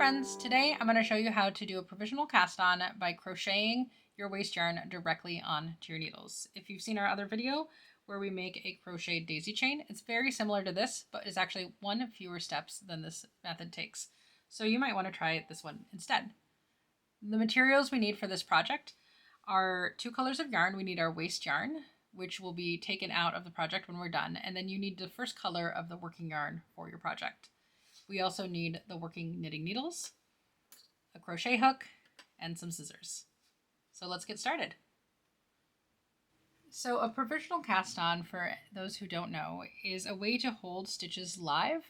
friends, today I'm going to show you how to do a provisional cast on by crocheting your waste yarn directly onto your needles. If you've seen our other video where we make a crochet daisy chain, it's very similar to this, but it's actually one fewer steps than this method takes. So you might want to try this one instead. The materials we need for this project are 2 colors of yarn. We need our waste yarn, which will be taken out of the project when we're done, and then you need the first color of the working yarn for your project. We also need the working knitting needles, a crochet hook, and some scissors. So let's get started. So a provisional cast on, for those who don't know, is a way to hold stitches live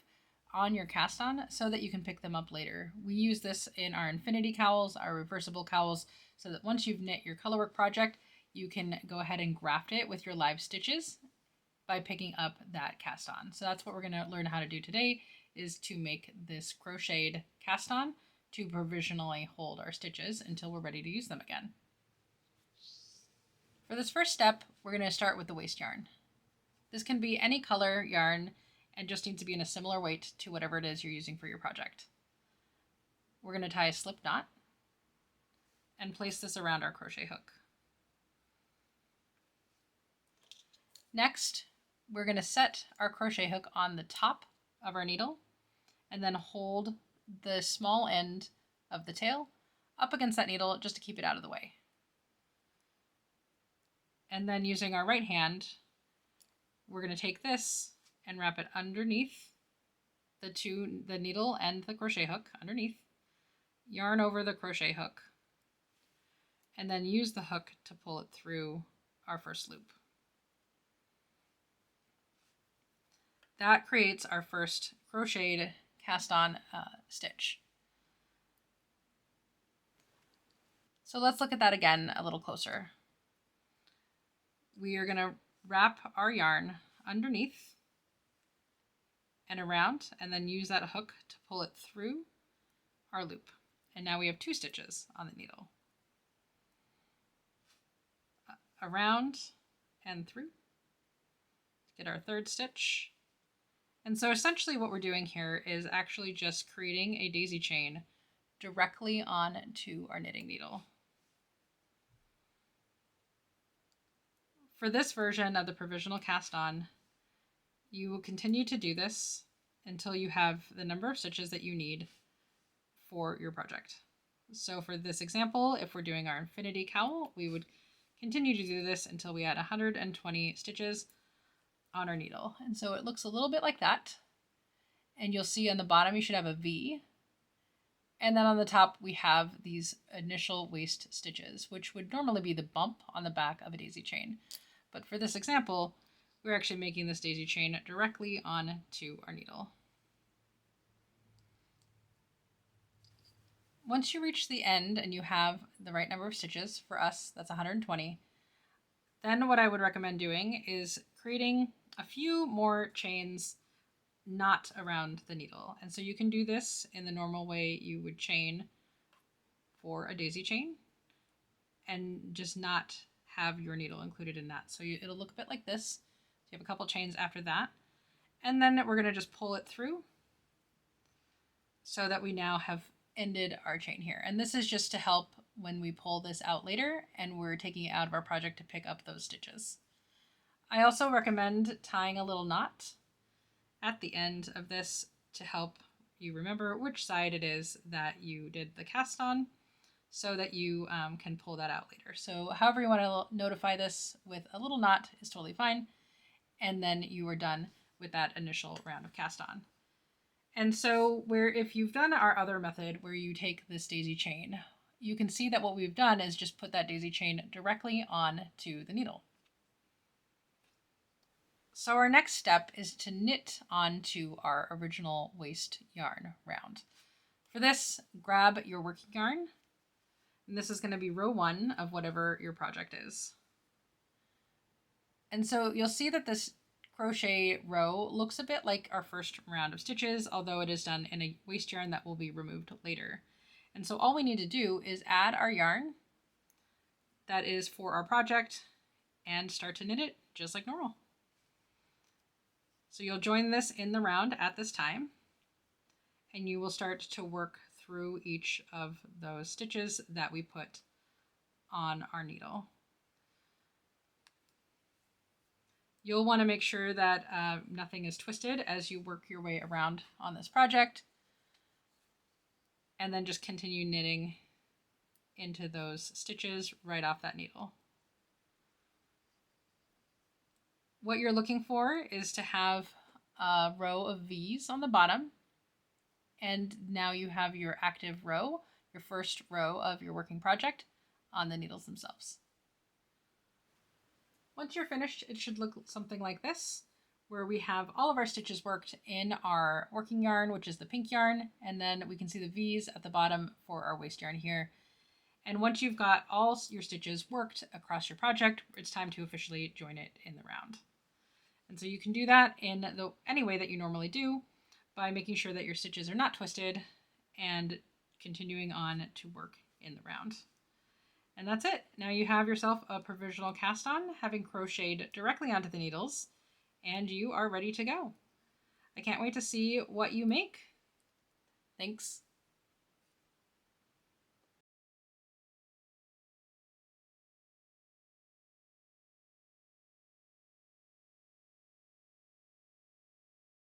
on your cast on so that you can pick them up later. We use this in our infinity cowls, our reversible cowls, so that once you've knit your colorwork project, you can go ahead and graft it with your live stitches by picking up that cast on. So that's what we're going to learn how to do today, is to make this crocheted cast on to provisionally hold our stitches until we're ready to use them again. For this first step, we're going to start with the waste yarn. This can be any color yarn and just needs to be in a similar weight to whatever it is you're using for your project. We're going to tie a slip knot and place this around our crochet hook. Next, we're going to set our crochet hook on the top of our needle and then hold the small end of the tail up against that needle just to keep it out of the way. And then using our right hand, we're going to take this and wrap it underneath the needle and the crochet hook underneath, yarn over the crochet hook, and then use the hook to pull it through our first loop. That creates our first crocheted cast on stitch. So let's look at that again a little closer. We are going to wrap our yarn underneath and around, and then use that hook to pull it through our loop. And now we have 2 stitches on the needle. Around and through. Get our 3rd stitch. And so essentially what we're doing here is actually just creating a daisy chain directly onto our knitting needle. For this version of the provisional cast on, you will continue to do this until you have the number of stitches that you need for your project. So for this example, if we're doing our infinity cowl, we would continue to do this until we had 120 stitches on our needle. And so it looks a little bit like that. And you'll see on the bottom you should have a V. And then on the top we have these initial waist stitches, which would normally be the bump on the back of a daisy chain. But for this example, we're actually making this daisy chain directly onto our needle. Once you reach the end and you have the right number of stitches, for us that's 120, then what I would recommend doing is creating a few more chains not around the needle. And so you can do this in the normal way you would chain for a daisy chain and just not have your needle included in that. So it'll look a bit like this. So you have a couple chains after that. And then we're going to just pull it through so that we now have ended our chain here. And this is just to help when we pull this out later and we're taking it out of our project to pick up those stitches. I also recommend tying a little knot at the end of this to help you remember which side it is that you did the cast on so that you can pull that out later. So however you want to notify this, with a little knot is totally fine. And then you are done with that initial round of cast on. And so if you've done our other method where you take this daisy chain, you can see that what we've done is just put that daisy chain directly on to the needle. So our next step is to knit onto our original waste yarn round. For this, grab your working yarn, and this is going to be row 1 of whatever your project is. And so you'll see that this crochet row looks a bit like our first round of stitches, although it is done in a waste yarn that will be removed later. And so all we need to do is add our yarn that is for our project and start to knit it just like normal. So you'll join this in the round at this time, and you will start to work through each of those stitches that we put on our needle. You'll want to make sure that nothing is twisted as you work your way around on this project, and then just continue knitting into those stitches right off that needle. What you're looking for is to have a row of V's on the bottom, and now you have your active row, your first row of your working project on the needles themselves. Once you're finished, it should look something like this, where we have all of our stitches worked in our working yarn, which is the pink yarn, and then we can see the V's at the bottom for our waste yarn here. And once you've got all your stitches worked across your project, it's time to officially join it in the round. And so you can do that in any way that you normally do, by making sure that your stitches are not twisted and continuing on to work in the round. And that's it. Now you have yourself a provisional cast on, having crocheted directly onto the needles, and you are ready to go. I can't wait to see what you make. Thanks.